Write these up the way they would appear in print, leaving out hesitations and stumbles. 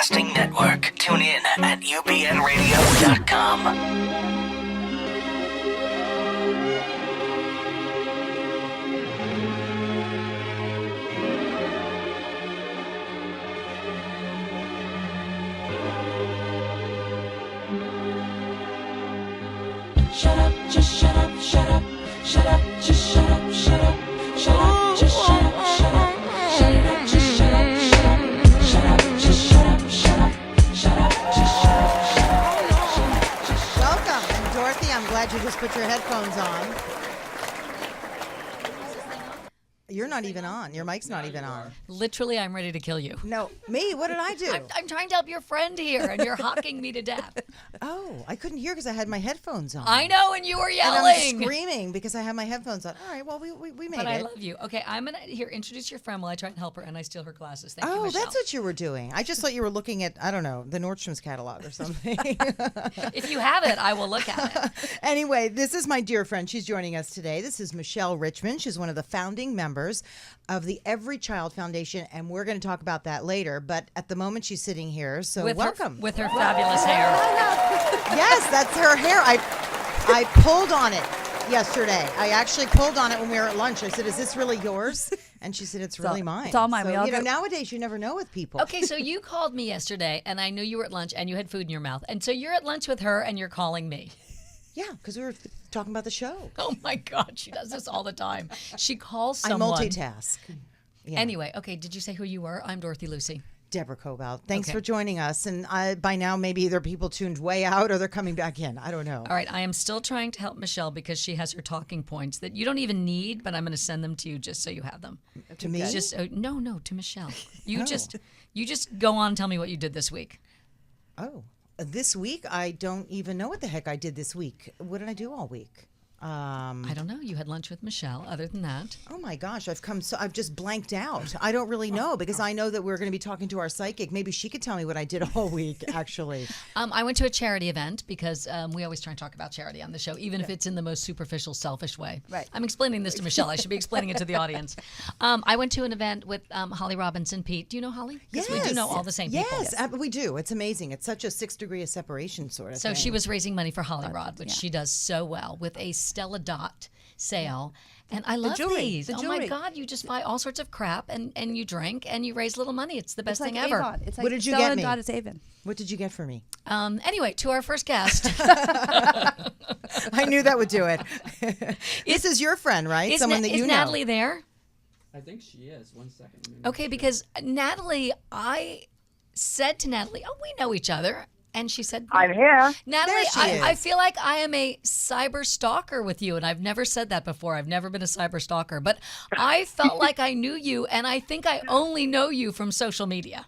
Broadcasting Network. Tune in at ubnradio.com. Shut up, just shut up, shut up, shut up, just shut up, shut up, shut up, just shut up, shut up, shut up, just shut up, shut up, shut up, just shut up, shut up, shut up, just shut up, shut up, shut up. Welcome. And Dorothy, I'm glad you just put your headphones on. You're not even on. Your mic's not even on. Literally, I'm ready to kill you. No, me? What did I do? I'm trying to help your friend here, and you're hawking me to death. Oh, I couldn't hear because I had my headphones on. I know, and you were yelling. And I'm screaming because I have my headphones on. All right, well, we made but it. I love you. Okay, I'm going to introduce your friend while I try and help her, and I steal her glasses. Thank you, Oh, Michelle. that's what you were doing. I just thought you were looking at, I don't know, the Nordstrom's catalog or something. If you have it, I will look at it. Anyway, this is my dear friend. She's joining us today. This is Michelle Richmond. She's one of the founding members of the Every Child Foundation, and we're going to talk about that later. But at the moment, she's sitting here, so welcome. With her fabulous hair. Yes, that's her hair. I pulled on it yesterday. I actually pulled on it when we were at lunch. I said, "Is this really yours?" And she said, "It's really mine." It's all mine. So, nowadays you never know with people. Okay, so you called me yesterday, and I knew you were at lunch, and you had food in your mouth. And so you're at lunch with her, and you're calling me. Yeah, because we were talking about the show. Oh, my God. She does this all the time. She calls someone. I multitask. Yeah. Anyway, okay, did you say who you were? I'm Dorothy Lucy. Deborah Kobylt. Thanks for joining us. And by now, maybe either people tuned way out or they're coming back in. I don't know. All right, I am still trying to help Michelle because she has her talking points that you don't even need, but I'm going to send them to you just so you have them. To me? Just no, to Michelle. You just go on and tell me what you did this week. Oh, this week? I don't even know what the heck I did this week. What did I do all week? I don't know. You had lunch with Michelle. Other than that, oh my gosh, I've just blanked out. I don't really know because I know that we're going to be talking to our psychic. Maybe she could tell me what I did all week. Actually, I went to a charity event because we always try and talk about charity on the show, even if it's in the most superficial, selfish way. Right. I'm explaining this to Michelle. I should be explaining it to the audience. I went to an event with Holly Robinson. Pete, do you know Holly? Yes, we do know all the same people. Yes, we do. It's amazing. It's such a 6 degree of separation sort of So thing. she was raising money for Holly Rod, which she does so well with a Stella Dot sale. And I love these. Oh my God, you just buy all sorts of crap and you drink and you raise little money. It's the best thing ever. Avon. It's like What did you Stella get me? Dot is Avon. What did you get for me? Anyway, to our first guest. I knew that would do it. This is your friend, right? Someone that you know. Is Natalie there? I think she is. 1 second. Okay, because Natalie, I said to Natalie, "Oh, we know each other." And she said, I'm here. Natalie, There she is. I feel like I am a cyber stalker with you. And I've never said that before. I've never been a cyber stalker. But I felt like I knew you. And I think I only know you from social media.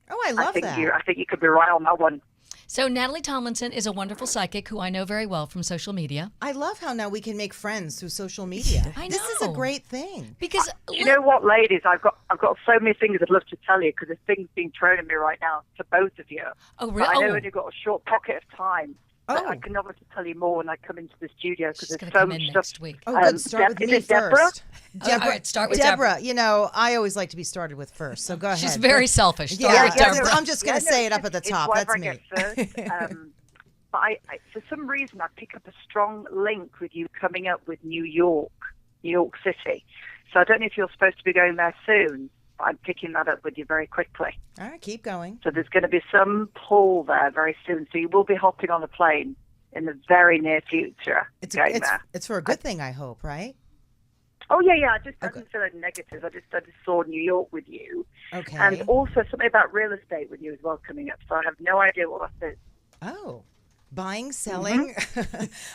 Oh, I love that. I think you could be right on that one. So Natalie Tomlinson is a wonderful psychic who I know very well from social media. I love how now we can make friends through social media. I This is a know. great thing. Because You know what, ladies? I've got so many things I'd love to tell you because there's things being thrown at me right now to both of you. Oh, But really? I know Oh. when you've got a short pocket of time. Oh. I can obviously tell you more when I come into the studio because She's there's going to so come much in stuff. next week. Oh, good. Start with is me it Deborah? first. All right, start with Deborah. You know, I always like to be started with first, so go ahead. She's very selfish. Start Yeah, with Deborah. I'm just going to say it up at the top. It's That's whatever me. I get first. But I, for some reason, I pick up a strong link with you coming up with New York City. So I don't know if you're supposed to be going there soon, but I'm picking that up with you very quickly. All right, keep going. So there's going to be some pull there very soon. So you will be hopping on a plane in the very near future. It's going there. it's for a good thing, I hope, right? Oh yeah. I didn't feel like negative. I just saw New York with you, Okay. and also something about real estate with you as well coming up. So I have no idea what that is. Oh, buying, selling.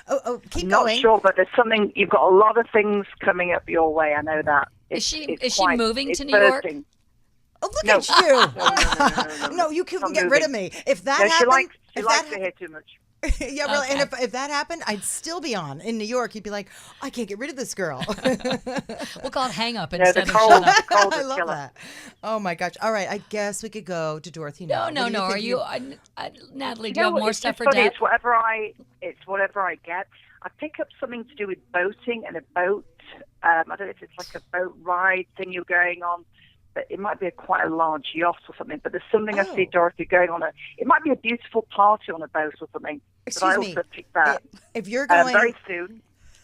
oh, keep I'm going. not sure, but there's something. You've got a lot of things coming up your way. I know that. Is she It's moving it's to New York? bursting. Oh, look No. at you. No. No, you couldn't I'm get rid of moving. me. If that No, she happened, likes if to that hear too much. yeah, really. And Okay. if that happened, I'd still be on in New York. You'd be like, I can't get rid of this girl. We'll call it hang up No, instead the of cold, shut up. the cold I is love killer. that. Oh my gosh! All right, I guess we could go to Dorothy now. No. What do Are think you, Natalie? Do you know have what, more it's stuff just for funny. Deb? It's whatever I get. I pick up something to do with boating and a boat. I don't know if it's like a boat ride thing you're going on, but it might be quite a large yacht or something. But there's something I see Dorothy going on. It might be a beautiful party on a boat or something. Excuse but I me. also picked that If you're going very soon.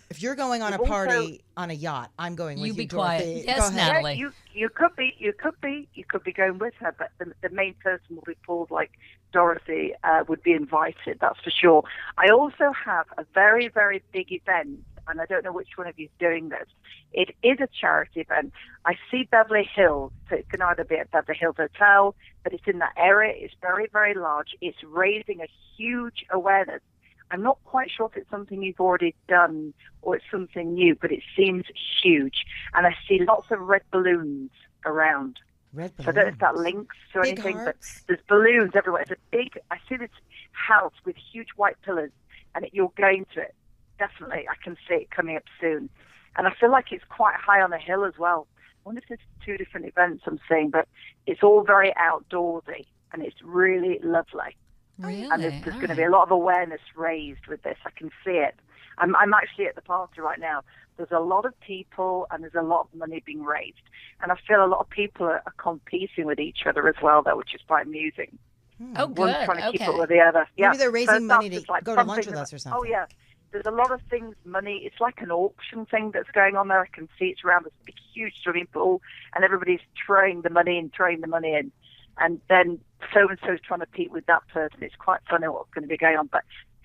If you're going on a party on a yacht, I'm going with you. You be Dorothy. quiet. Go Yes, ahead. Natalie. Yeah, you could be going with her, but the main person will be pulled like Dorothy would be invited. That's for sure. I also have a very, very big event, and I don't know which one of you is doing this. It is a charity event. I see Beverly Hills, so it can either be at Beverly Hills Hotel, but it's in that area. It's very, very large. It's raising a huge awareness. I'm not quite sure if it's something you've already done or it's something new, but it seems huge. And I see lots of red balloons around. Red balloons. So I don't know if that links to Big anything, hearts. but there's balloons everywhere. I see this house with huge white pillars, and you're going to it. Definitely, I can see it coming up soon. And I feel like it's quite high on a hill as well. I wonder if there's 2 different events I'm seeing, but it's all very outdoorsy, and it's really lovely. Really? And there's going to be a lot of awareness raised with this. I can see it. I'm actually at the party right now. There's a lot of people and there's a lot of money being raised. And I feel a lot of people are competing with each other as well, though, which is quite amusing. Oh, good. One's trying to keep up with the other. Maybe they're raising money to like go to lunch something with us or something. Oh, yeah. There's a lot of things, money. It's like an auction thing that's going on there. I can see it's around this big, huge swimming pool, and everybody's throwing the money in. And then so-and-so's trying to compete with that person. It's quite funny what's going to be going on. But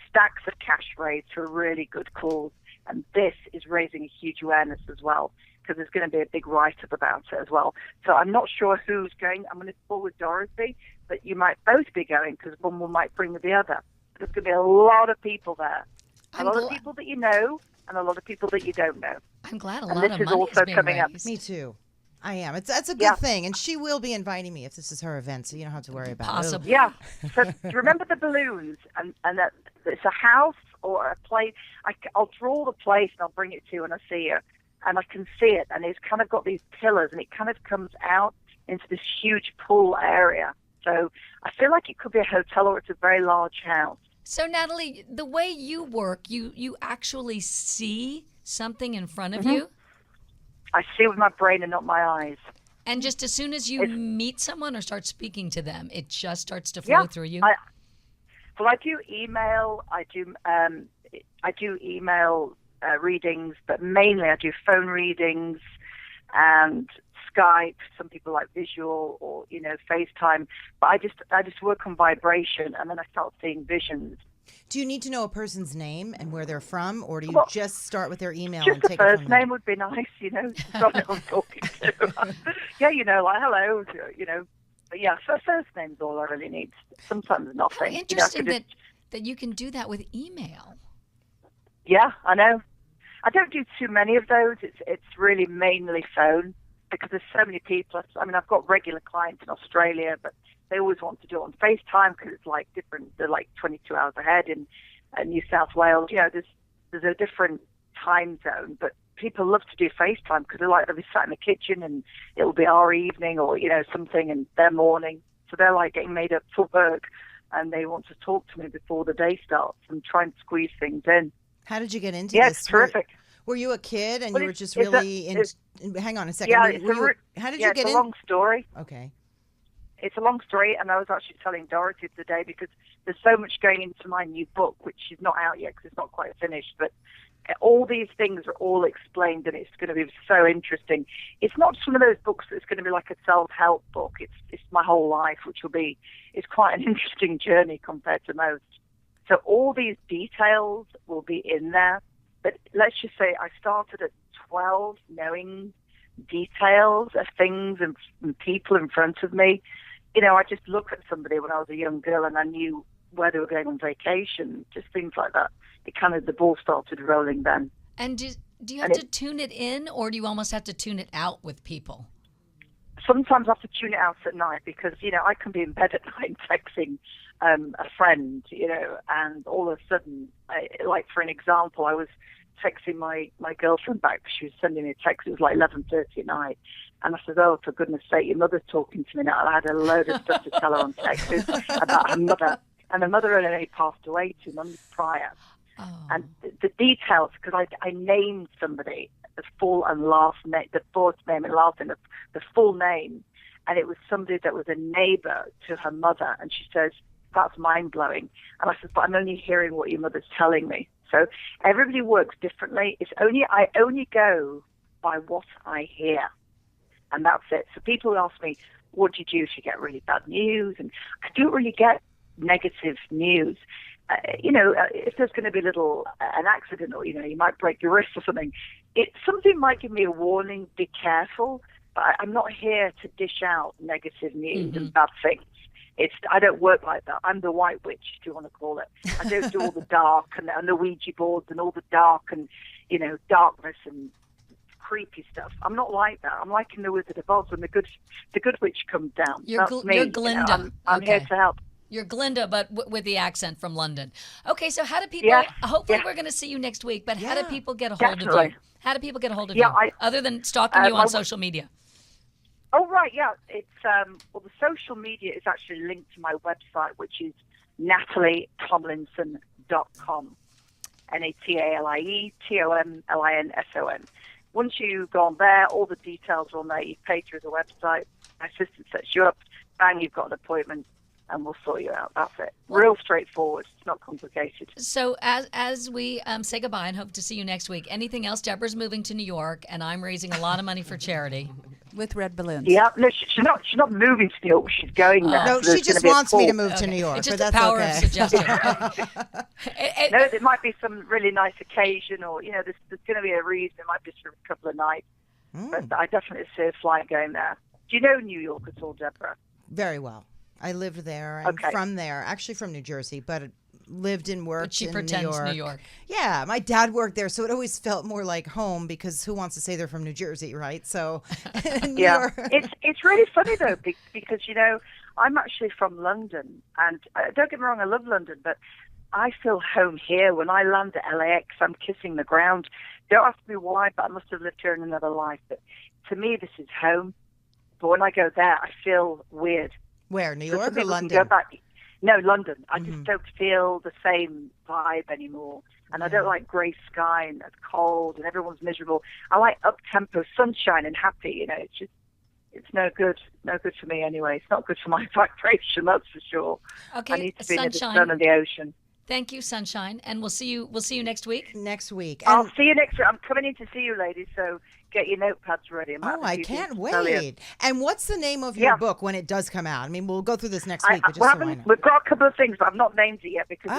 stacks of cash raised for a really good cause. And this is raising a huge awareness as well, because there's going to be a big write-up about it as well. So I'm not sure who's going. I'm going to call with Dorothy, but you might both be going because one might bring the other. There's going to be a lot of people there. A lot of people that you know and a lot of people that you don't know. I'm glad a And lot this of is money also is being coming up. raised. Me too. I am. That's a good thing, and she will be inviting me if this is her event, so you don't have to worry about Possibly. Yeah. So remember the balloons, and that it's a house or a place. I'll draw the place and I'll bring it to you when I see you, and I can see it, and it's kind of got these pillars, and it kind of comes out into this huge pool area. So I feel like it could be a hotel or it's a very large house. So, Natalie, the way you work, you actually see something in front of you? I see with my brain and not my eyes. And just as soon as you meet someone or start speaking to them, it just starts to flow through you? I do email. I do email readings, but mainly I do phone readings and Skype. Some people like visual or FaceTime. But I just work on vibration, and then I start seeing visions. Do you need to know a person's name and where they're from, or do you just start with their email and Just take the it first from there? name would be nice, to know who I'm talking to. Like hello, But yeah, first name's all I really need. Sometimes How nothing. interesting that you can do that with email. Yeah, I know. I don't do too many of those. It's really mainly phone because there's so many people. I mean, I've got regular clients in Australia, but they always want to do it on FaceTime because it's like different. They're like 22 hours ahead in New South Wales. There's a different time zone, but people love to do FaceTime because they'll be sat in the kitchen and it'll be our evening or something and their morning. So they're like getting made up for work and they want to talk to me before the day starts and try and squeeze things in. How did you get into Yeah, this? it's terrific. Were you a kid and Well, you were just it's really hang on a second. Yeah, How did you get it's in? a long story. Okay. It's a long story, and I was actually telling Dorothy today because there's so much going into my new book, which is not out yet because it's not quite finished, but all these things are all explained, and it's going to be so interesting. It's not just one of those books that's going to be like a self-help book. It's my whole life, which it's quite an interesting journey compared to most. So all these details will be in there, but let's just say I started at 12 knowing details of things and people in front of me. I just look at somebody when I was a young girl and I knew where they were going on vacation, just things like that. The ball started rolling then. And do you have to tune it in, or do you almost have to tune it out with people? Sometimes I have to tune it out at night because, I can be in bed at night texting a friend, and all of a sudden, like for an example, I was texting my girlfriend back because she was sending me a text. It was like 11:30 at night. And I said, oh, for goodness sake, your mother's talking to me now. And I had a load of stuff to tell her on text about her mother. And her mother had only passed away 2 months prior. Oh. And the details, because I named somebody the full and last name, the fourth name and last name, the full name. and it was somebody that was a neighbor to her mother. And she says, that's mind-blowing. And I said, but I'm only hearing what your mother's telling me. So everybody works differently. I only go by what I hear, and that's it. So people ask me, what do you do if you get really bad news? And I don't really get negative news. If there's going to be an accident, or you might break your wrist or something, something might give me a warning. Be careful. But I'm not here to dish out negative news and bad things. I don't work like that. I'm the white witch, if you want to call it. I don't do all the dark and the Ouija boards and all the dark and darkness and creepy stuff. I'm not like that. I'm like in the Wizard of Oz when the good witch comes down. That's me. You're Glinda. I'm here to help. You're Glinda, but with the accent from London. Okay, so how do people? Yeah, hopefully, we're going to see you next week. But how do people get a hold of you? How do people get a hold of you other than stalking you on social media? Oh, right, yeah. It's the social media is actually linked to my website, which is NatalieTomlinson.com. NatalieTomlinson. Once you go on there, all the details are on there. You pay through the website. My assistant sets you up. Bang, you've got an appointment, and we'll sort you out. That's it. Real straightforward. It's not complicated. So as we say goodbye and hope to see you next week, anything else? Deborah's moving to New York, and I'm raising a lot of money for charity. With red balloons. Yeah, no, she's not moving to New York. She's going there. No, she just wants me to move to New York. It's just but the that's power okay. of suggestion. No, there might be some really nice occasion, or there's going to be a reason. It might be for a couple of nights. But I definitely see a flight going there. Do you know New York at all, Deborah? Very well. I lived there. I'm from there, actually from New Jersey, but lived and worked but she in pretends New York. Yeah, my dad worked there, so it always felt more like home because who wants to say they're from New Jersey, right? So, New York. It's really funny though because I'm actually from London, and don't get me wrong, I love London, but I feel home here. When I land at LAX, I'm kissing the ground. Don't ask me why, but I must have lived here in another life. But to me, this is home. But when I go there, I feel weird. Where, New York or London? Go back. No, London. I just don't feel the same vibe anymore. And I don't like grey sky and it's cold and everyone's miserable. I like up-tempo sunshine and happy. It's no good. No good for me anyway. It's not good for my vibration, that's for sure. Okay, I need to be near the Sunshine. sun and the ocean. Thank you, Sunshine, and we'll see you next week. Next week. I'll see you next week. I'm coming in to see you, ladies, so get your notepads ready. I can't wait. And what's the name of your book when it does come out? I mean, we'll go through this next week, but just so I know. We've got a couple of things, but I've not named it yet because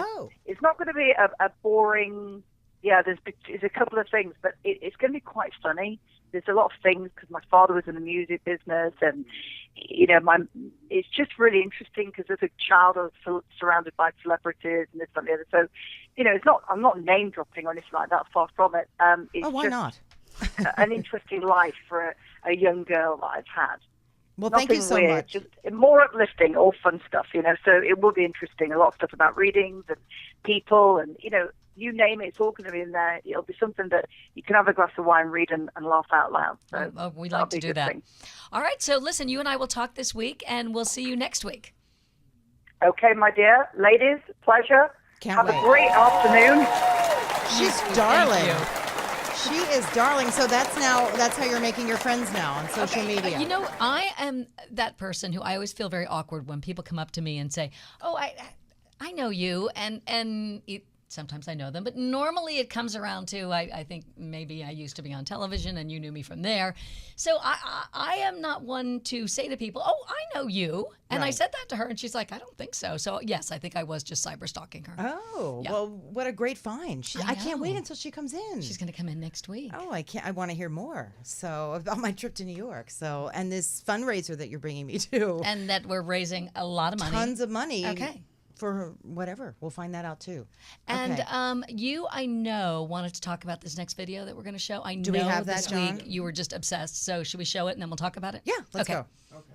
it's not going to be a boring... Yeah, there's a couple of things, but it's going to be quite funny. There's a lot of things because my father was in the music business, and it's just really interesting because as a child I was surrounded by celebrities and this and the other. So, I'm not name dropping or anything like that. Far from it. Why not? An interesting life for a young girl that I've had. Well, Nothing thank you so weird, much. Just more uplifting, all fun stuff, So it will be interesting. A lot of stuff about readings and people, and you name it, it's all going to be in there. It'll be something that you can have a glass of wine, read, and laugh out loud. So we like to do that. Thing. All right, so listen, you and I will talk this week, and we'll see you next week. Okay, my dear. Ladies, pleasure. Can't wait. Have a great afternoon. She's darling. She is darling. So that's how you're making your friends now on social media. I am that person who I always feel very awkward when people come up to me and say, "Oh, I know you," and sometimes I know them, but normally it comes around to I think maybe I used to be on television and you knew me from there. So I am not one to say to people, "Oh, I know you," and I said that to her, and she's like, "I don't think so." So yes, I think I was just cyber stalking her. Oh, yeah. Well, what a great find! I can't wait until she comes in. She's going to come in next week. Oh, I can't! I want to hear more. So about my trip to New York. So and this fundraiser that you're bringing me to, and that we're raising a lot of money, tons of money. Okay. For whatever. We'll find that out too. And you, I know, wanted to talk about this next video that we're going to show. Do we have that, this John? week you were just obsessed. So should we show it and then we'll talk about it? Yeah, let's go. Okay.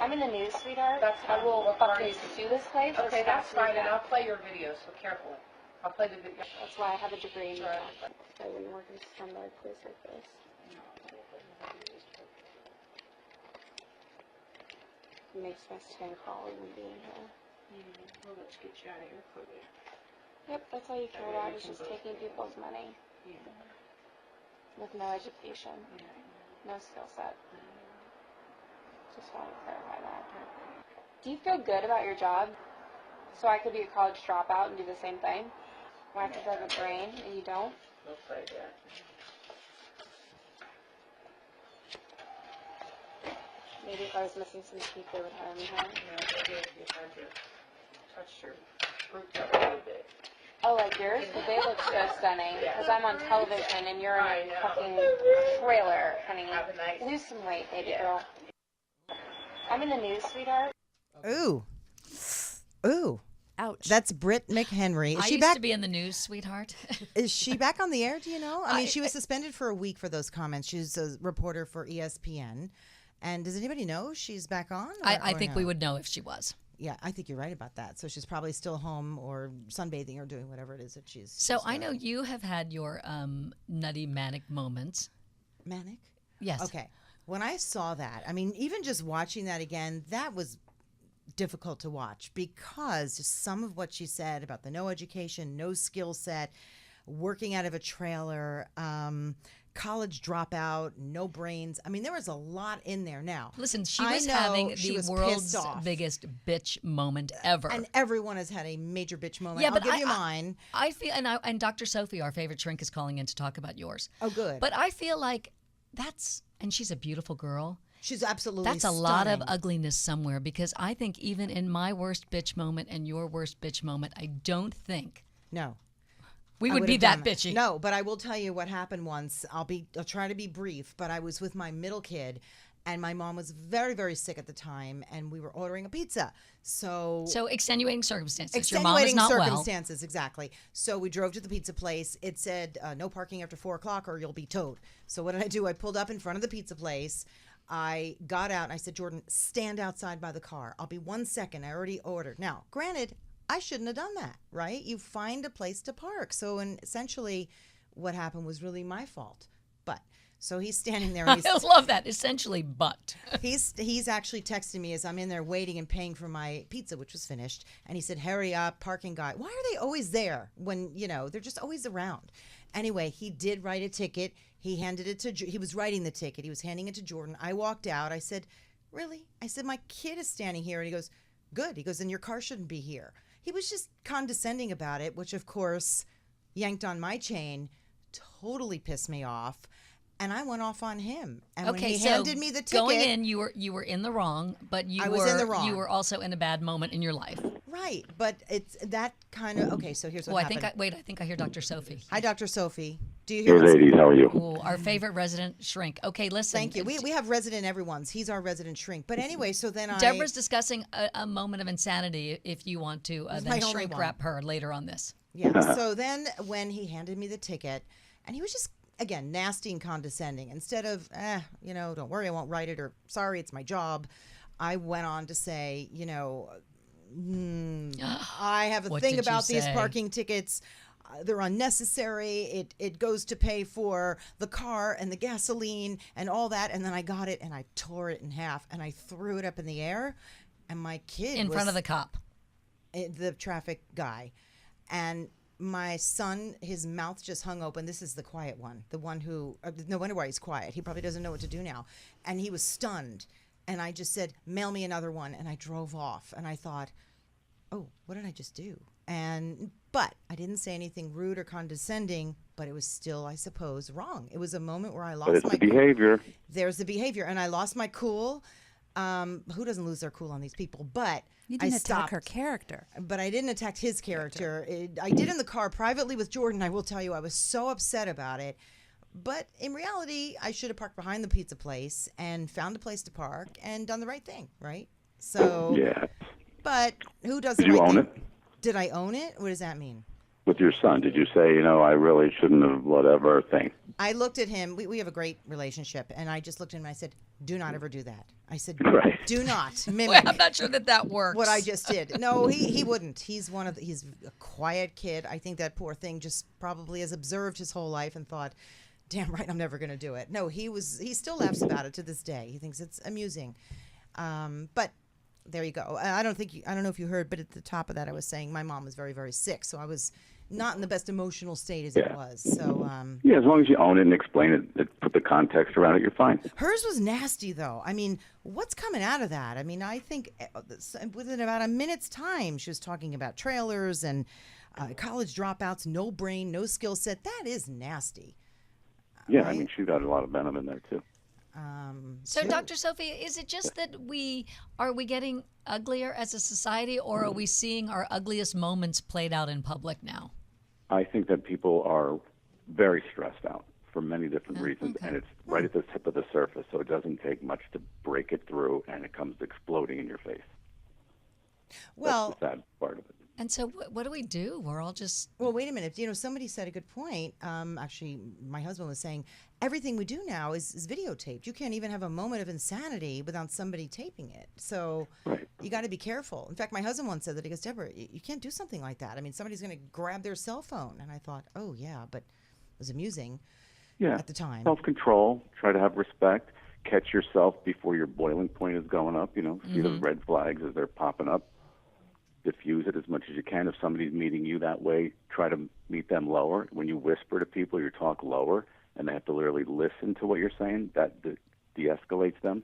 I'm in the news, sweetheart. I will fucking sue this place. Okay, that's fine, and I'll play your video, so careful. I'll play the video. That's why I have a degree in that. I wouldn't work in some place like this. It makes my skin crawl even being here. Well, let's get you out of here quickly. Yep, that's all you care about is just taking people's money. Yeah. With no education. No skill set. Just want to clarify that. Do you feel good about your job? So I could be a college dropout and do the same thing? When I have to drive a brain and you don't? Looks like that. Maybe if I was missing some teeth, they would hire me, huh? Yeah, maybe if you had to touch your fruit cup a little bit. Oh, like yours? But they look so stunning. Because I'm on television and you're in I a know. fucking trailer, honey. Have a nice- Lose some weight, baby Yeah. girl. I'm in the news, sweetheart. Ooh. Ooh. Ouch. That's Britt McHenry. Is I she used back? to be in the news, sweetheart. Is she back on the air? Do you know? I mean, she was suspended for a week for those comments. She's a reporter for ESPN. And does anybody know she's back on? I or think no? we would know if she was. Yeah, I think you're right about that. So she's probably still home or sunbathing or doing whatever it is that she's. So she's I know doing. you have had your nutty manic moments. Manic? Yes. Okay. When I saw that, I mean, even just watching that again, that was difficult to watch because just some of what she said about the no education, no skill set, working out of a trailer, college dropout, no brains. I mean, there was a lot in there now. Listen, she I was know having she the was world's pissed off. biggest bitch moment ever. And everyone has had a major bitch moment. Yeah, I'll but give you mine. I feel, and Dr. Sophie, our favorite shrink, is calling in to talk about yours. Oh, good. But I feel like and she's a beautiful girl. She's absolutely That's a lot of stunning. ugliness somewhere because I think even in my worst bitch moment and your worst bitch moment, I don't think No. we I would would be have that done bitchy. No, but I will tell you what happened once. I'll try to be brief, but I was with my middle kid and my mom was very, very sick at the time and we were ordering a pizza. So extenuating circumstances. Your mom is not circumstances, exactly. So we drove to the pizza place. It said no parking after 4:00 or you'll be towed. So what did I do? I pulled up in front of the pizza place. I got out and I said, Jordan, stand outside by the car. I'll be 1 second. I already ordered. Now, granted, I shouldn't have done that, right? You find a place to park. So essentially what happened was really my fault. But so he's standing there. And I love that. Essentially, but. He's actually texting me as I'm in there waiting and paying for my pizza, which was finished. And he said, hurry up, parking guy. Why are they always there when, they're just always around? Anyway, he did write a ticket. He handed it to, he was writing the ticket. He was handing it to Jordan. I walked out. I said, really? I said, my kid is standing here. And he goes, good. He goes, then your car shouldn't be here. He was just condescending about it, which of course yanked on my chain, totally pissed me off. And I went off on him. And when he handed me the ticket, going in, you were in the wrong, but I was in the wrong. You were also in a bad moment in your life. Right, but it's that kind of okay. So here's what happened. I think I hear Dr. Sophie. Hi, Dr. Sophie. Do you hear? Hey, ladies, how are you? Ooh, our favorite resident shrink. Okay, listen. Thank you. We have resident everyone's. He's our resident shrink. But anyway, so then Deborah's discussing a moment of insanity. If you want to my then only shrink one. wrap her later on this. Yeah. So then when he handed me the ticket, and he was just again nasty and condescending. Instead of don't worry, I won't write it, or sorry, it's my job. I went on to say, I have a What thing did you about these say? parking tickets. They're unnecessary. It goes to pay for the car and the gasoline and all that. And then I got it and I tore it in half and I threw it up in the air. And my kid In front of the cop. the traffic guy. And my son, his mouth just hung open. This is the quiet one, the one who, no wonder why he's quiet. He probably doesn't know what to do now. And he was stunned. And I just said, mail me another one. And I drove off. And I thought, oh, what did I just do? But I didn't say anything rude or condescending, but it was still, I suppose, wrong. It was a moment where I lost But it's my the behavior. There's the behavior. And I lost my cool. Who doesn't lose their cool on these people? But You I didn't attack stopped. her character. But I didn't attack his character. I did in the car privately with Jordan. I will tell you, I was so upset about it. But in reality, I should have parked behind the pizza place and found a place to park and done the right thing, right? So, Yeah. But who does the Did you right own thing? it Did I own it? What does that mean? with your son? Did you say, I really shouldn't have whatever thing? I looked at him. We have a great relationship. And I just looked at him and I said, do not ever do that. I said, Right. do not mimic. Well, I'm not sure that works. What I just did. No, he wouldn't. He's he's a quiet kid. I think that poor thing just probably has observed his whole life and thought, damn right, I'm never going to do it. No, he still laughs about it to this day. He thinks it's amusing. But there you go. I don't know if you heard, but at the top of that, I was saying my mom was very, very sick. So I was not in the best emotional state as it was. So, Yeah, as long as you own it and explain it the context around it, you're fine. Hers was nasty, though. I mean, what's coming out of that? I mean, I think within about a minute's time, she was talking about trailers and college dropouts, no brain, no skill set. That is nasty. Yeah, right? I mean, she got a lot of venom in there, too. So, Dr. Sophie, is it just that are we getting uglier as a society, or are we seeing our ugliest moments played out in public now? I think that people are very stressed out for many different reasons, and it's right at the tip of the surface, so it doesn't take much to break it through, and it comes exploding in your face. Well, that's the sad part of it. And so what do we do? We're all just... Well, wait a minute. You know, somebody said a good point. Actually, my husband was saying everything we do now is videotaped. You can't even have a moment of insanity without somebody taping it. So you got to be careful. In fact, my husband once said that. He goes, Deborah, you can't do something like that. I mean, somebody's going to grab their cell phone. And I thought, oh, yeah, but it was amusing at the time. Self-control. Try to have respect. Catch yourself before your boiling point is going up. You know, see those red flags as they're popping up. Diffuse it as much as you can. If somebody's meeting you that way, try to meet them lower. When you whisper to people, you talk lower, and they have to literally listen to what you're saying. That de-escalates them.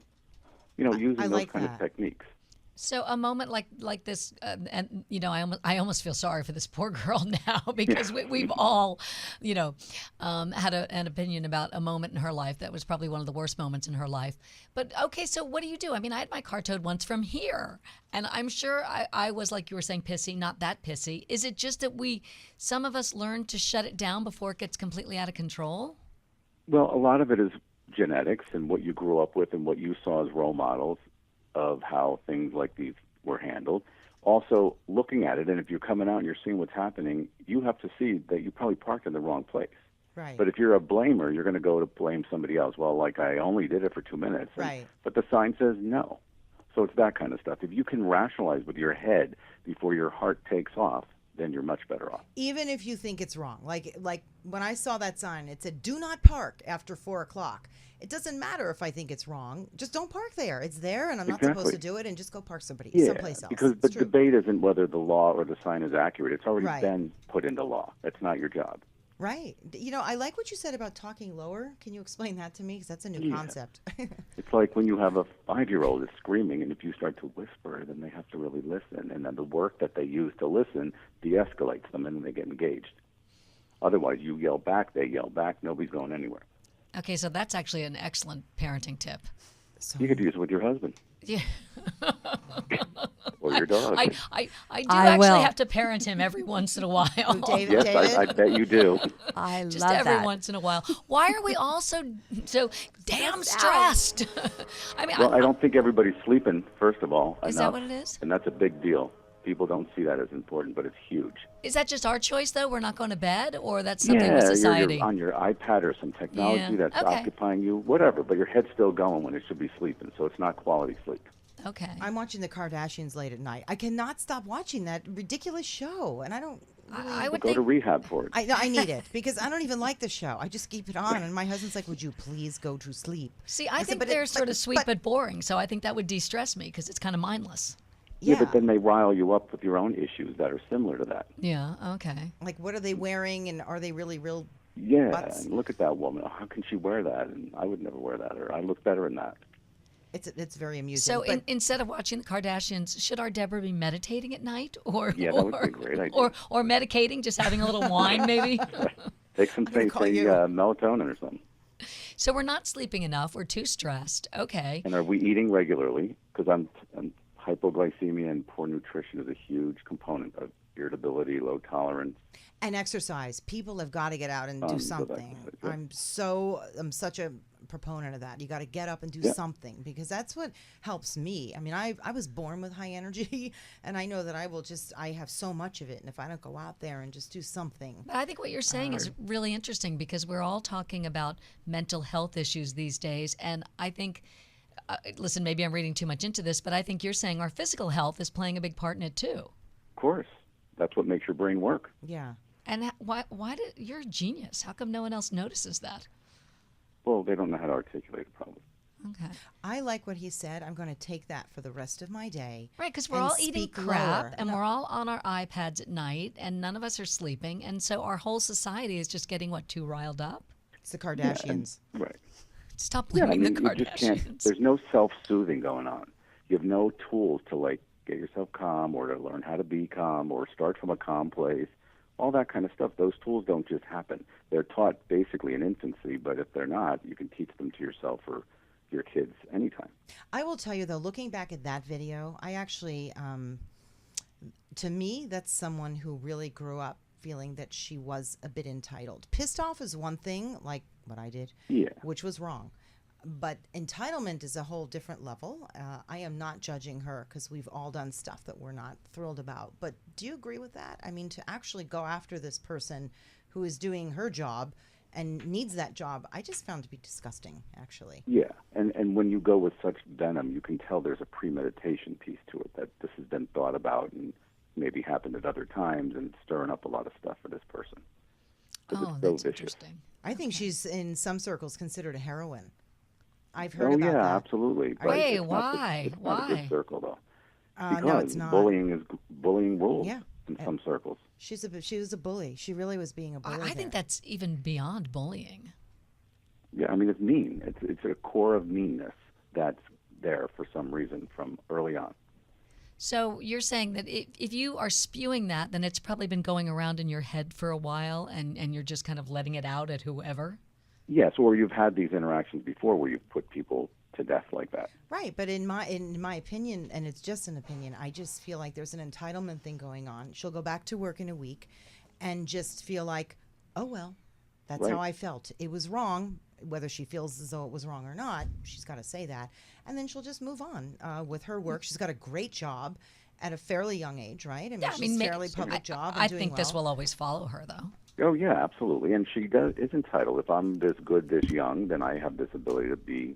You know, using those kind of techniques. So a moment like this, and you know, I almost feel sorry for this poor girl now because we've all, you know, had an opinion about a moment in her life that was probably one of the worst moments in her life. But okay, so what do you do? I mean, I had my car towed once from here, and I'm sure I was, like you were saying, pissy, not that pissy. Is it just that some of us learn to shut it down before it gets completely out of control? Well, a lot of it is genetics and what you grew up with and what you saw as role models of how things like these were handled. Also, looking at it, and if you're coming out and you're seeing what's happening, you have to see that you probably parked in the wrong place. Right. But if you're a blamer, you're going to go to blame somebody else. Well, like, I only did it for 2 minutes. Right. But the sign says no. So it's that kind of stuff. If you can rationalize with your head before your heart takes off, then you're much better off. Even if you think it's wrong. Like when I saw that sign, it said, do not park after 4 o'clock. It doesn't matter if I think it's wrong. Just don't park there. It's there, and I'm not supposed to do it, and just go park someplace else. Because the true. debate isn't whether the law or the sign is accurate. It's already been put into law. That's not your job. Right. You know, I like what you said about talking lower. Can you explain that to me? Because that's a new concept. It's like when you have a 5-year-old that's screaming, and if you start to whisper, then they have to really listen. And then the work that they use to listen de-escalates them, and then they get engaged. Otherwise, you yell back, they yell back, nobody's going anywhere. Okay, so that's actually an excellent parenting tip. You could use it with your husband. Yeah. Or your dog. I do actually have to parent him every once in a while. David? I bet you do. I Just love every that. once in a while. Why are we all so damn stressed? I mean, Well, I don't think everybody's sleeping, first of all. Is that what it is? And that's a big deal. People don't see that as important, but it's huge. Is that just our choice, though? We're not going to bed, or that's something with society? You're on your iPad or some technology that's occupying you, whatever, but your head's still going when it should be sleeping, so it's not quality sleep. Okay. I'm watching the Kardashians late at night. I cannot stop watching that ridiculous show, and I don't. I would go to rehab for it. I need it because I don't even like the show. I just keep it on, and my husband's like, "Would you please go to sleep?" See, I think they're sort of sweet but boring, so I think that would de-stress me because it's kind of mindless. Yeah, but then they rile you up with your own issues that are similar to that. Yeah, okay. Like, what are they wearing, and are they really real Yeah, butts? and look at that woman. How can she wear that? And I would never wear that, or I look better in that. It's very amusing. So instead of watching the Kardashians, should our Deborah be meditating at night, or that would be a great idea. or medicating, just having a little wine, maybe? Take some melatonin or something. So we're not sleeping enough. We're too stressed. Okay. And are we eating regularly? Because hypoglycemia and poor nutrition is a huge component of irritability, low tolerance. And exercise. People have got to get out and do something. I'm such a proponent of that. You got to get up and do something because that's what helps me. I mean, I was born with high energy, and I know that I have so much of it. And if I don't go out there and just do something. But I think what you're saying is really interesting because we're all talking about mental health issues these days. And I think, listen, maybe I'm reading too much into this, but I think you're saying our physical health is playing a big part in it too. Of course. That's what makes your brain work. Yeah. And why you're a genius. How come no one else notices that? Well, they don't know how to articulate it, probably. Okay. I like what he said. I'm going to take that for the rest of my day. Right, because we're all eating crap, and we're all on our iPads at night, and none of us are sleeping, and so our whole society is just getting, too riled up? It's the Kardashians. Right. Stop Yeah, blaming the you just can't. Kardashians. There's no self-soothing going on. You have no tools to like get yourself calm or to learn how to be calm or start from a calm place. All that kind of stuff. Those tools don't just happen. They're taught basically in infancy, but if they're not, you can teach them to yourself or your kids anytime. I will tell you though, looking back at that video, I actually, to me, that's someone who really grew up feeling that she was a bit entitled. Pissed off is one thing, like what I did, which was wrong. But entitlement is a whole different level. I am not judging her because we've all done stuff that we're not thrilled about. But do you agree with that? I mean, to actually go after this person who is doing her job and needs that job, I just found to be disgusting, actually. Yeah, and when you go with such venom, you can tll there's a premeditation piece to it, that this has been thought about and maybe happened at other times and stirring up a lot of stuff for this person. Oh, that's interesting. I think she's, in some circles, considered a heroine. I've heard Oh, about yeah, that. absolutely. But Wait, it's why? It's not a Why? good circle, though. Because No, it's not. bullying rules Yeah. in some circles. She was a bully. She really was being a bully. I think that's even beyond bullying. Yeah, I mean, it's mean. It's a core of meanness that's there for some reason from early on. So you're saying that if you are spewing that, then it's probably been going around in your head for a while, and you're just kind of letting it out at whoever? Yes, or you've had these interactions before where you've put people to death like that. Right, but in my opinion, and it's just an opinion, I just feel like there's an entitlement thing going on. She'll go back to work in a week and just feel like, oh, well, that's how I felt. It was wrong. Whether she feels as though it was wrong or not, she's got to say that. And then she'll just move on with her work. She's got a great job at a fairly young age, right? I mean, she's a fairly public job. And I doing think this well. will always follow her, though. Oh, yeah, absolutely. And she is entitled. If I'm this good, this young, then I have this ability to be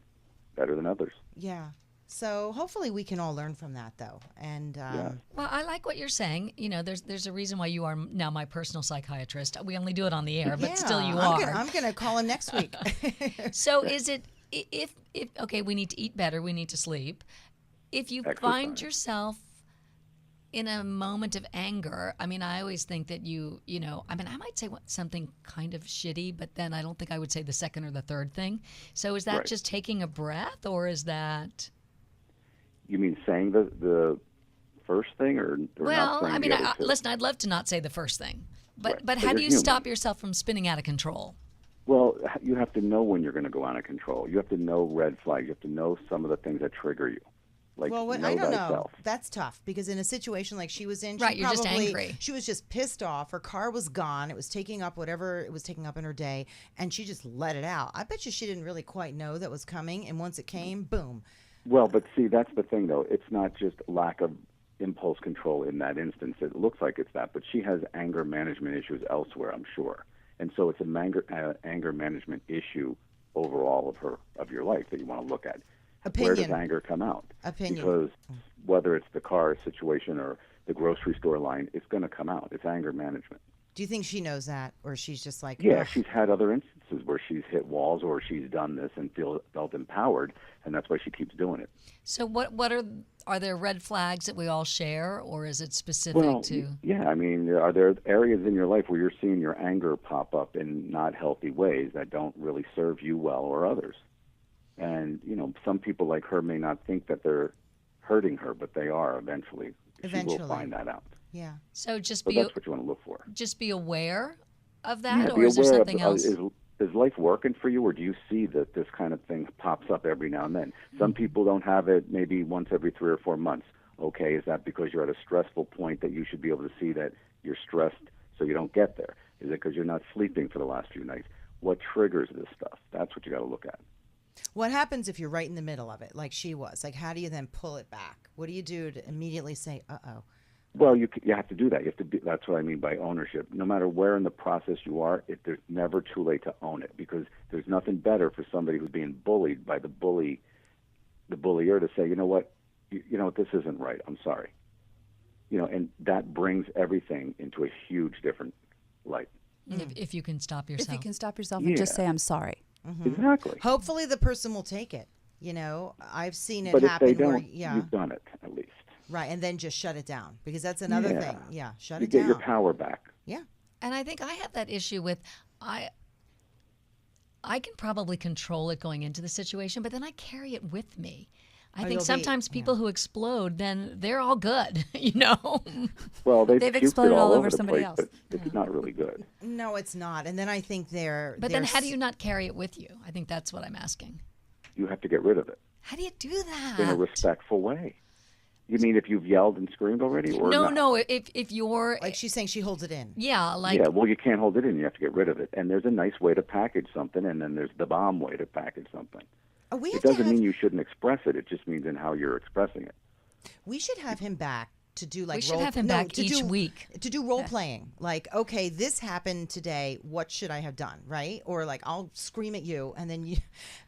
better than others. Yeah. So hopefully we can all learn from that, though. And Well, I like what you're saying. You know, there's a reason why you are now my personal psychiatrist. We only do it on the air, but still you are. I'm gonna call him next week. So is it if okay, we need to eat better, we need to sleep. If you find yourself in a moment of anger, I mean, I always think that you know, I mean, I might say something kind of shitty, but then I don't think I would say the second or the third thing. So is that just taking a breath, or is that? You mean saying the first thing, or Well, not saying I mean, the other two? listen, I'd love to not say the first thing, but Right. how But do you you're stop human. yourself from spinning out of control? Well, you have to know when you're going to go out of control. You have to know red flags. You have to know some of the things that trigger you. Like, well, know I don't know. thyself. That's tough because in a situation like she was in, Right, you're just angry. She was just pissed off. Her car was gone. It was taking up whatever it was taking up in her day, and she just let it out. I bet you she didn't really quite know that was coming, and once it came, boom. Well, but see, that's the thing, though. It's not just lack of impulse control in that instance. It looks like it's that, but she has anger management issues elsewhere, I'm sure. And so it's an anger management issue overall of your life that you want to look at. Opinion. Where does anger come out? Opinion. Because whether it's the car situation or the grocery store line, it's going to come out. It's anger management. Do you think she knows that, or she's just like, Yeah, ugh? she's had other instances where she's hit walls or she's done this and felt empowered, and that's why she keeps doing it. So what are there red flags that we all share, or is it specific to? Yeah, I mean, are there areas in your life where you're seeing your anger pop up in not healthy ways that don't really serve you well or others? And, you know, some people like her may not think that they're hurting her, but they are eventually. She will find that out. Yeah. So just So be that's what you want to look for. just be aware of that, Yeah, or be is there aware something of, else? Is life working for you, or do you see that this kind of thing pops up every now and then? Some people don't have it maybe once every 3 or 4 months. Okay, is that because you're at a stressful point that you should be able to see that you're stressed so you don't get there? Is it because you're not sleeping for the last few nights? What triggers this stuff? That's what you got to look at. What happens if you're right in the middle of it, like she was? Like, how do you then pull it back? What do you do to immediately say, uh-oh? Well, you have to do that. You have to be, that's what I mean by ownership. No matter where in the process you are, there's never too late to own it, because there's nothing better for somebody who's being bullied by the bullier to say, you know what, you know, this isn't right. I'm sorry. You know, and that brings everything into a huge different light. If you can stop yourself. If you can stop yourself and just say, I'm sorry. Exactly. Hopefully the person will take it. You know, I've seen it But if happen they don't, where, yeah. you've done it at least. Right, and then just shut it down, because that's another Yeah. thing. Yeah, shut You it get down. your power back. Yeah. And I think I have that issue with I can probably control it going into the situation, but then I carry it with me. I think you'll be- sometimes people who explode, then they're all good, you know? Well, they've They've puked exploded it all all over over the somebody place, else. but it's not really good. No, it's not. And then I think But then how do you not carry it with you? I think that's what I'm asking. You have to get rid of it How do you do that? in a respectful way. You mean if you've yelled and screamed already, or No, not? no. If you're, like she's saying she holds it in. yeah, like Yeah, well, you can't hold it in. You have to get rid of it. And there's a nice way to package something, and then there's the bomb way to package something. We have It to doesn't have, mean you shouldn't express it. It just means in how you're expressing it. we should have him back to do like we should role, have him no, back to each do, week. to do role playing. Like, okay, this happened today. What should I have done, right? Or like, I'll scream at you, and then you,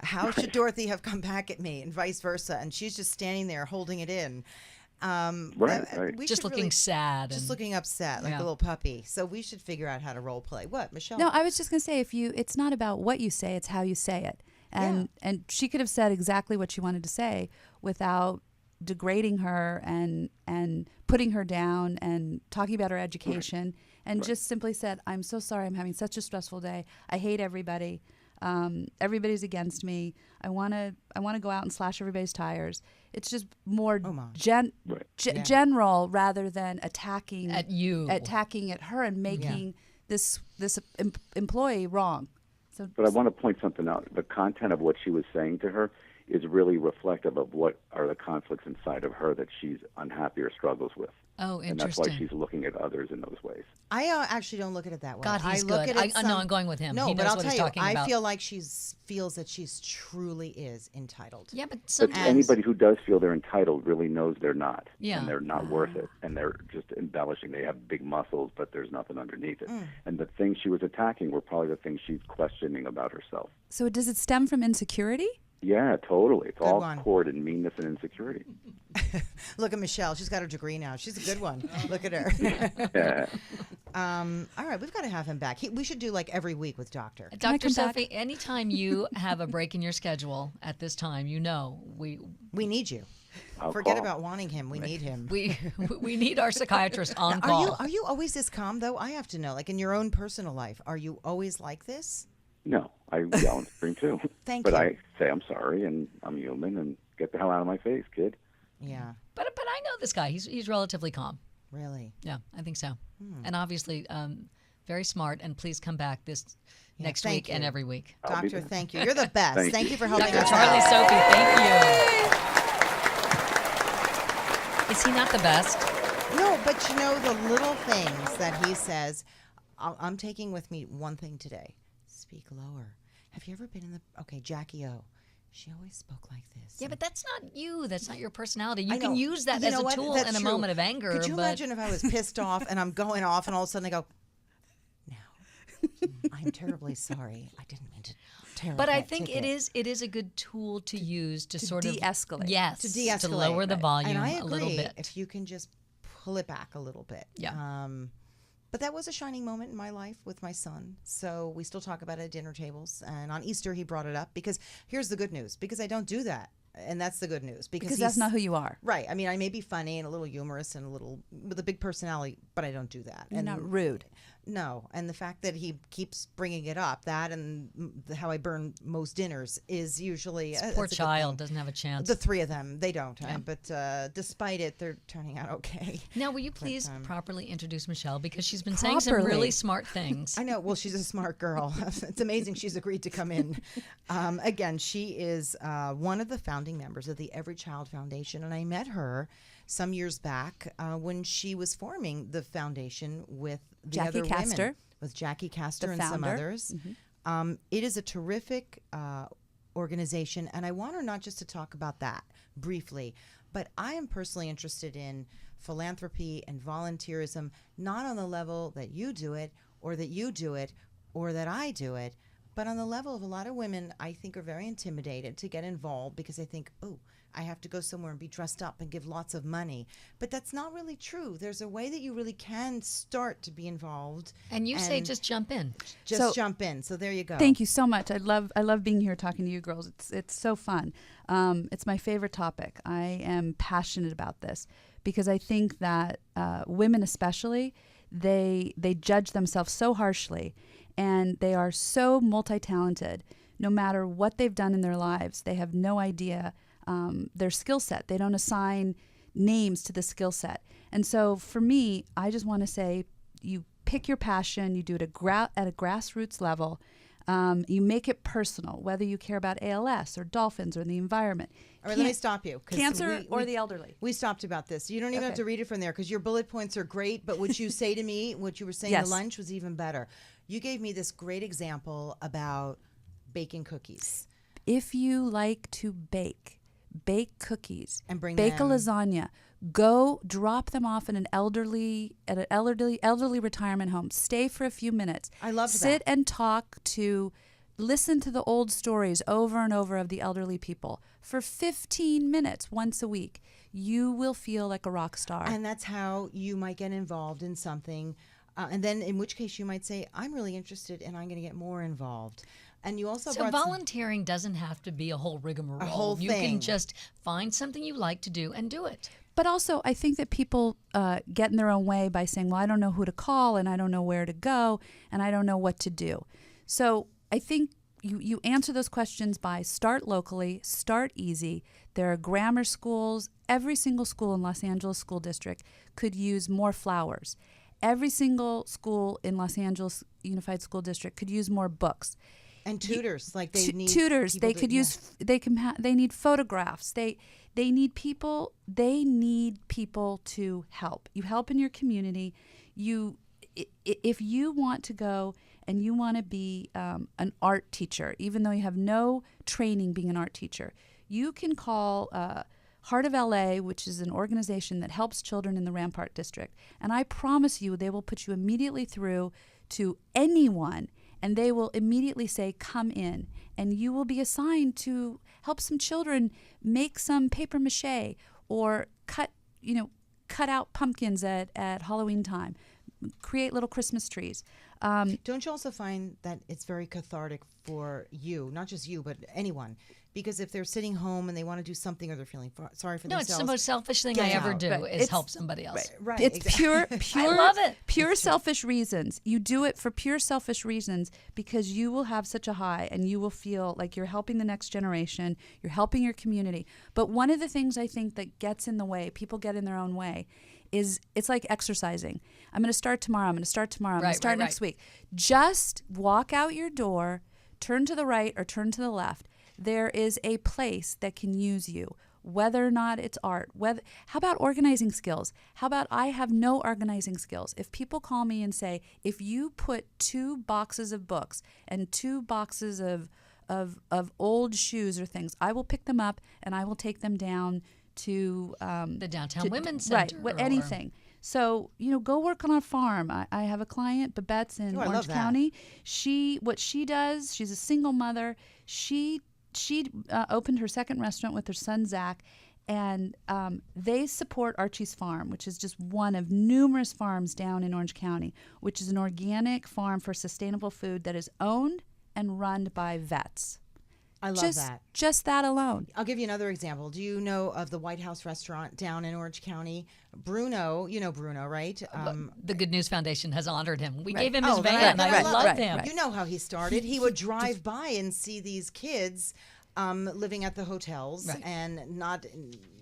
how should Dorothy have come back at me, and vice versa? And she's just standing there holding it in. Right. We Just should looking really- sad. just and- looking upset like Yeah. a little puppy. So we should figure out how to role play. What, Michelle? No, I was just going to say, it's not about what you say, it's how you say it. And she could have said exactly what she wanted to say without degrading her and putting her down and talking about her education, and just simply said, I'm so sorry, I'm having such a stressful day. I hate everybody. Everybody's against me. I want to go out and slash everybody's tires. It's just more general rather than attacking At you. attacking at her and making this employee wrong. So, But I want to point something out. The content of what she was saying to her is really reflective of what are the conflicts inside of her that she's unhappy or struggles with. Oh, And that's why interesting. she's looking at others in those ways. I actually don't look at it that way. God, he's I look good. At it I know, I'm going with him. No, He but knows I'll what tell he's you, talking I about. feel like feels that she's truly is entitled. Yeah, but But sometimes anybody who does feel they're entitled really knows they're not. Yeah. And they're not worth it. And they're just embellishing. They have big muscles, but there's nothing underneath it. Mm. And the things she was attacking were probably the things she's questioning about herself. so does it stem from insecurity? Yeah, totally. It's all one. cord and meanness and insecurity. Look at Michelle. She's got her degree now. She's a good one. Look at her. Yeah. All right, we've got to have him back. We should do like every week with Doctor. Dr. come back? Sophie, anytime you have a break in your schedule at this time, you know We need you. I'll Forget call. about wanting him. We need him. we need our psychiatrist on Are call. you always this calm though? I have to know. Like in your own personal life, are you always like this? No, I yell and scream too. Thank but you. I say I'm sorry and I'm human and get the hell out of my face, kid. Yeah, But I know this guy. He's relatively calm. really. Yeah, I think so. And obviously very smart. And please come back this next thank week and you. every week. I'll be Doctor, there. thank you. You're the best. Thank Thank you. you for helping Dr. us Charlie out. Sophie, thank you. Is he not the best? No, but you know the little things that he says. I'm taking with me one thing today. Speak lower. Have you ever been in the? Okay, Jackie O. She always spoke like this. Yeah, but that's not you. That's not your personality. I You can know. use that You as know a what? tool That's in a true. moment of anger. Could you but imagine if I was pissed off and I'm going off and all of a sudden I go, now, I'm terribly sorry. I didn't mean to tear up But I that think ticket." it is a good tool to use to sort of de-escalate. Yes, To de-escalate. to lower the volume and I a agree, little bit. if you can just pull it back a little bit. Yeah. But that was a shining moment in my life with my son. So we still talk about it at dinner tables. And on Easter, he brought it up because here's the good news. Because I don't do that. And that's the good news. Because he's- that's not who you are. Right. I mean, I may be funny and a little humorous and a little with a big personality, but I don't do that. You're and not rude. No. And the fact that he keeps bringing it up, that and how I burn most dinners is usually This it's poor a good child thing. doesn't have a chance. The three of them, they don't. But despite it, they're turning out okay. Now, will you please properly introduce Michelle because she's been saying some Properly. really smart things. I know. Well, she's a smart girl. It's amazing she's agreed to come in. Again, she is one of the founding members of the Every Child Foundation, and I met her some years back when she was forming the foundation with the Jackie other Castor. women, with Jackie Castor The and some founder. others. It is a terrific organization, and I want her not just to talk about that briefly, but I am personally interested in philanthropy and volunteerism, not on the level that you do it or that you do it or that I do it, but on the level of a lot of women I think are very intimidated to get involved because they think, oh, I have to go somewhere and be dressed up and give lots of money. But that's not really true. There's a way that you really can start to be involved. And you say just jump in. Just So- jump in. So there you go. Thank you so much. I love being here talking to you girls. It's so fun. It's my favorite topic. I am passionate about this because I think that women especially, they judge themselves so harshly, and they are so multi-talented no matter what they've done in their lives, they have no idea their skill set. They don't assign names to the skill set. And so for me, I just want to say, you pick your passion, you do it at a grassroots level. You make it personal, whether you care about ALS or dolphins or the environment. All right, let me stop you. 'Cause Cancer or the elderly. We stopped about this. You don't even have to read it from there because your bullet points are great, but what you say to me, what you were saying at lunch was even better. You gave me this great example about baking cookies. If you like to bake cookies and bake a lasagna, go drop them off at an elderly retirement home. Stay for a few minutes. I love that. Sit and listen to the old stories over and over of the elderly people for 15 minutes once a week. You will feel like a rock star. And that's how you might get involved in something. And then in which case you might say, I'm really interested and I'm going to get more involved. And you also so volunteering doesn't have to be a whole rigmarole. A whole thing. You can just find something you like to do and do it. But also, I think that people get in their own way by saying, well, I don't know who to call and I don't know where to go and I don't know what to do. So I think you answer those questions by start locally, start easy. There are grammar schools. Every single school in Los Angeles School District could use more flowers. Every single school in Los Angeles Unified School District could use more books. And tutors, like they need tutors. They could use. They need photographs. They need people. They need people to help. You help in your community. If you want to go and you want to be an art teacher, even though you have no training being an art teacher, you can call Heart of LA, which is an organization that helps children in the Rampart District. And I promise you, they will put you immediately through to anyone. And they will immediately say, come in. And you will be assigned to help some children make some paper mache or cut out pumpkins at Halloween time, create little Christmas trees. Don't you also find that it's very cathartic for you, not just you, but anyone? Because if they're sitting home and they want to do something or they're feeling sorry for themselves. No, it's the most selfish thing I ever do is help somebody else. Right. It's pure I love it. Pure selfish reasons. You do it for pure selfish reasons because you will have such a high and you will feel like you're helping the next generation, you're helping your community. But one of the things I think that gets in the way, people get in their own way, is it's like exercising. I'm going to start tomorrow. I'm going to start tomorrow. I'm going to start next week. Just walk out your door, turn to the right or turn to the left. There is a place that can use you, whether or not it's art. How about organizing skills? How about I have no organizing skills? If people call me and say, if you put 2 boxes of books and 2 boxes of old shoes or things, I will pick them up and I will take them down to the Downtown Women's Center. Right, anything. So, go work on a farm. I have a client, Babette's in Orange County. What she does, she's a single mother. She opened her second restaurant with her son, Zach, and they support Archie's Farm, which is just one of numerous farms down in Orange County, which is an organic farm for sustainable food that is owned and run by vets. I love that. Just that alone. I'll give you another example. Do you know of the White House restaurant down in Orange County? Bruno, you know Bruno, right? The Good News Foundation has honored him. We gave him Oh, his van. I loved him. You know how he started. He would drive by and see these kids living at the hotels and not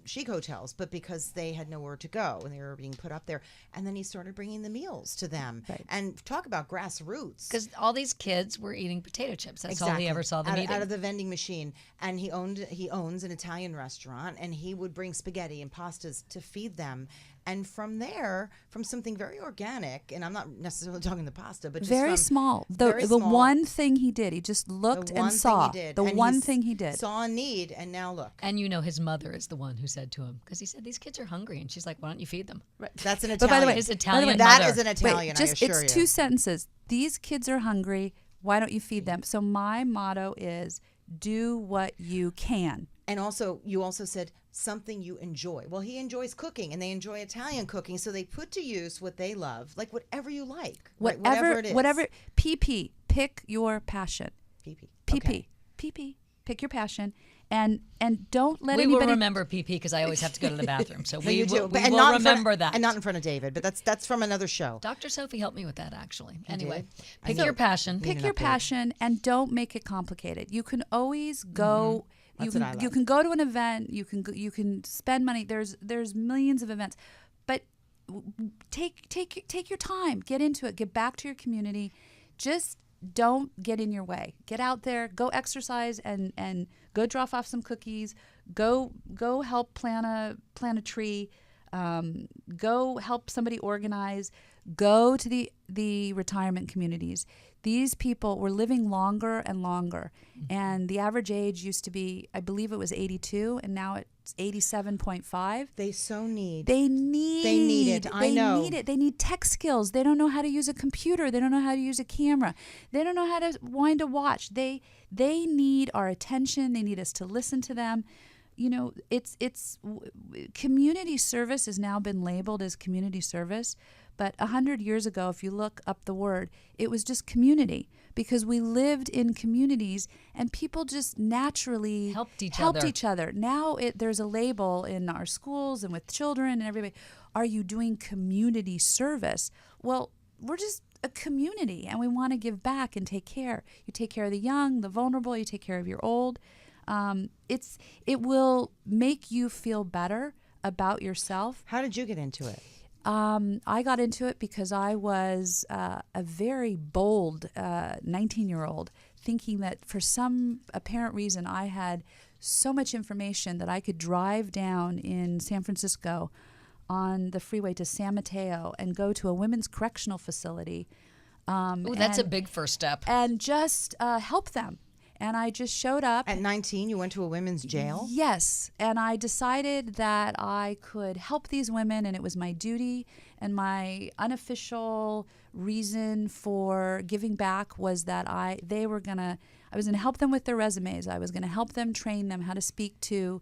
chic hotels, but because they had nowhere to go and they were being put up there. And then he started bringing the meals to them. Right. And talk about grassroots. Because all these kids were eating potato chips. That's all he ever saw them eating. Out of the vending machine. And he owns an Italian restaurant, and he would bring spaghetti and pastas to feed them. And from there, from something very organic, and I'm not necessarily talking the pasta, but just very small. The one thing he did, he just looked and saw. The one thing he did. Saw a need, and now look. And his mother is the one who said to him, because he said, these kids are hungry. And she's like, why don't you feed them? Right. That's an Italian. But by the way, his Italian that mother. is an Italian, I assure you. It's 2 sentences. These kids are hungry. Why don't you feed them? So my motto is, do what you can. And also, you also said something you enjoy. Well, he enjoys cooking, and they enjoy Italian cooking, so they put to use what they love, like whatever you like, whatever it is. PP, pick your passion. PP. PP, Okay. PP, pick your passion, And don't let We anybody will remember PP because I always have to go to the bathroom. So No, we you do. will, But- we and will not in front- remember that. And not in front of David, but that's from another show. Dr. Sophie helped me with that, actually. Anyway, did? pick I know. your passion. pick an your update. passion and don't make it complicated. You can always go. That's You what I can, love. you can go to an event. You can spend money. There's millions of events, but take your time. Get into it. Get back to your community. Just don't get in your way. Get out there. Go exercise and go drop off some cookies. Go help plant a tree. Go help somebody organize. Go to the retirement communities. These people were living longer and longer, and the average age used to be, I believe it was 82, and now it's 87.5. They so need. They need it. I know. They need it. They need tech skills. They don't know how to use a computer. They don't know how to use a camera. They don't know how to wind a watch. They need our attention. They need us to listen to them. You know, it's community service has now been labeled as community service, but 100 years ago, if you look up the word, it was just community, because we lived in communities and people just naturally Helped each other. Now there's a label in our schools and with children and everybody. Are you doing community service? Well, we're just a community and we want to give back and take care. You take care of the young, the vulnerable, you take care of your old. It will make you feel better about yourself. How did you get into it? I got into it because I was a very bold 19-year-old, thinking that for some apparent reason I had so much information that I could drive down in San Francisco on the freeway to San Mateo and go to a women's correctional facility. Ooh, that's a big first step. And just help them. And I just showed up. At 19, you went to a women's jail? Yes. And I decided that I could help these women, and it was my duty. And my unofficial reason for giving back was that I was going to help them with their resumes. I was going to help them, train them how to speak to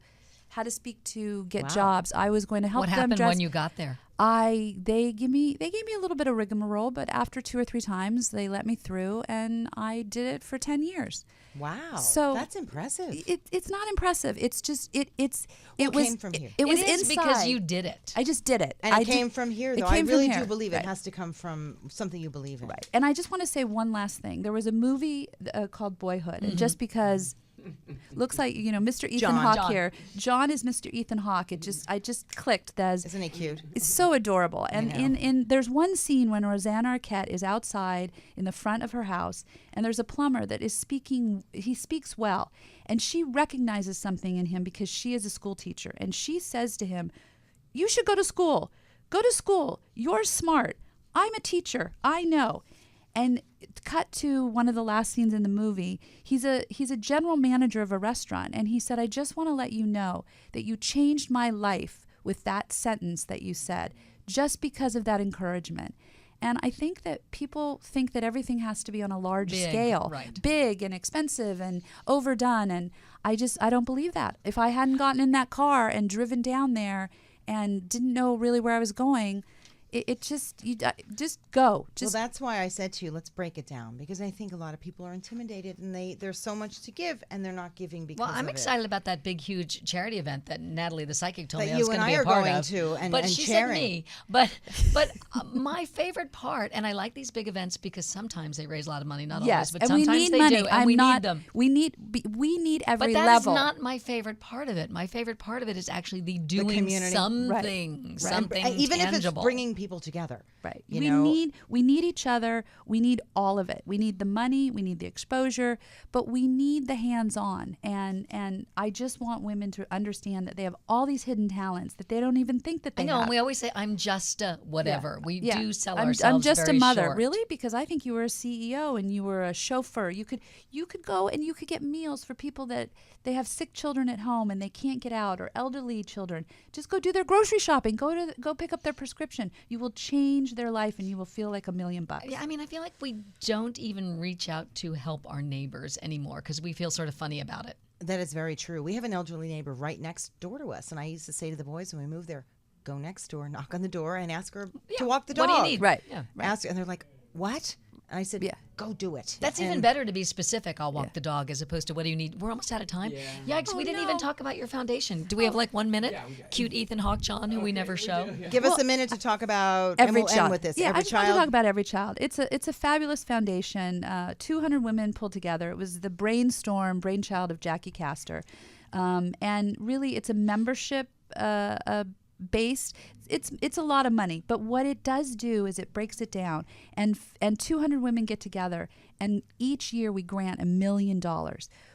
get jobs. I was going to help What them happened dress. when you got there? They gave me a little bit of rigmarole, but after 2 or 3 times they let me through, and I did it for 10 years. Wow. So that's impressive. It's not impressive. It's just it was came from here? It was It is inside. because you did it. I just did it. And I it came did- from here, it though. I came from really here. do believe Right. it has to come from something you believe in. Right. And I just want to say one last thing. There was a movie called Boyhood, and just because looks like Mr. Ethan John. Hawke John. here, John is Mr. Ethan Hawke. I just clicked. Isn't he cute? It's so adorable. And know. in there's one scene when Rosanna Arquette is outside in the front of her house, and there's a plumber that is speaking. He speaks well, and she recognizes something in him because she is a school teacher, and she says to him, "You should go to school. Go to school. You're smart. I'm a teacher. I know." And cut to one of the last scenes in the movie. He's a general manager of a restaurant, and he said, "I just want to let you know that you changed my life with that sentence that you said, just because of that encouragement." And I think that people think that everything has to be on a large Big, scale, right. big and expensive and overdone. And I don't believe that. If I hadn't gotten in that car and driven down there and didn't know really where I was going, just go. Well, that's why I said to you, let's break it down, because I think a lot of people are intimidated and there's so much to give and they're not giving because Well, I'm of excited about that big, huge charity event that Natalie, the psychic, told That me I was you and going to I be a are part going of. to and- but and she sharing. said me. But my favorite part, and I like these big events because sometimes they raise a lot of money, not yes, always, but and we sometimes need they money. do, and we need them. We need every But that level. is not my favorite part of it. My favorite part of it is actually the doing community. something, something even tangible. if it's bringing people together. Right. You we know? need each other. We need all of it. We need the money. We need the exposure, but we need the hands-on. And I just want women to understand that they have all these hidden talents that they don't even think that they I know, have. and we always say, "I'm just a whatever." Yeah. We Yeah. do sell I'm ourselves just very a mother, short. really, because I think you were a CEO and you were a chauffeur. You could go and you could get meals for people that they have sick children at home and they can't get out, or elderly children. Just go do their grocery shopping. Go pick up their prescription. You will change their life and you will feel like $1 million. Yeah, I mean, I feel like we don't even reach out to help our neighbors anymore because we feel sort of funny about it. That is very true. We have an elderly neighbor right next door to us, and I used to say to the boys when we moved there, go next door, knock on the door, and ask her to walk the dog. What do you need? Right. Yeah. Ask, and they're like, what? And I said, go do it. That's even better to be specific. I'll walk the dog as opposed to what do you need? We're almost out of time. Yeah, because we didn't even talk about your foundation. Do we have like 1 minute? Yeah, we got Cute Ethan Hawke John, who we never show. Give us a minute to talk about Every and we'll child. end with this. Yeah, Every I just want child. to talk about Every Child. It's a fabulous foundation. 200 women pulled together. It was the brainchild of Jackie Castor, and really, it's a membership based. It's a lot of money, but what it does do is it breaks it down, and 200 women get together, and each year we grant $1 million,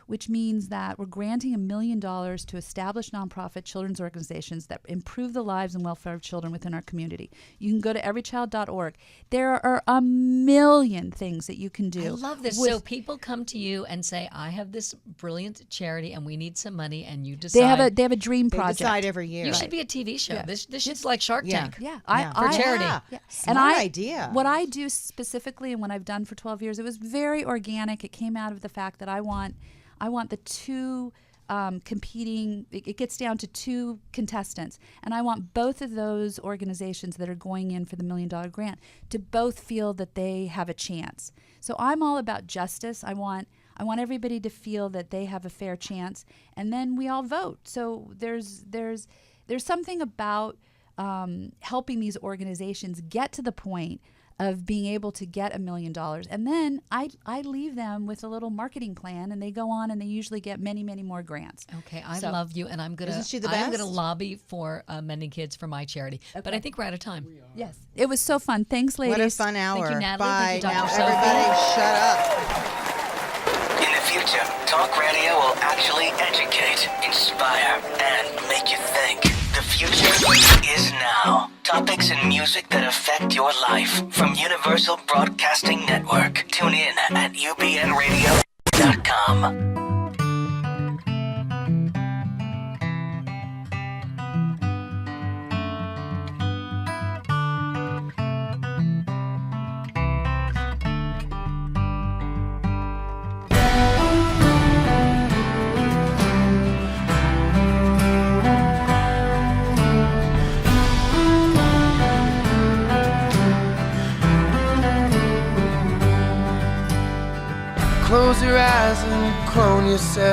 which means that we're granting $1 million to establish nonprofit children's organizations that improve the lives and welfare of children within our community. You can go to everychild.org. There are a million things that you can do. I love this. So people come to you and say, I have this brilliant charity and we need some money, and you decide. They have a dream They project. decide every year. You should be a TV show. This should like Shark Tank. Yeah, For charity. Yeah. Smart idea. What I do specifically, and what I've done for 12 years, it was very organic. It came out of the fact that I want the two competing. It gets down to two contestants, and I want both of those organizations that are going in for the $1 million grant to both feel that they have a chance. So I'm all about justice. I want everybody to feel that they have a fair chance, and then we all vote. So there's something about helping these organizations get to the point of being able to get $1 million. And then I leave them with a little marketing plan, and they go on and they usually get many, many more grants. Okay, I love you, and I'm gonna best? lobby for Mending Kids for my charity. Okay. But I think we're out of time. Yes. It was so fun. Thanks, ladies. What a fun hour. Thank you, Natalie. Bye. Thank you, Dr. Now Sophie. everybody shut up. In the future, talk radio will actually educate, inspire, and make you think. The future is now. Topics and music that affect your life from Universal Broadcasting Network. Tune in at ubnradio.com. Close your eyes and clone yourself.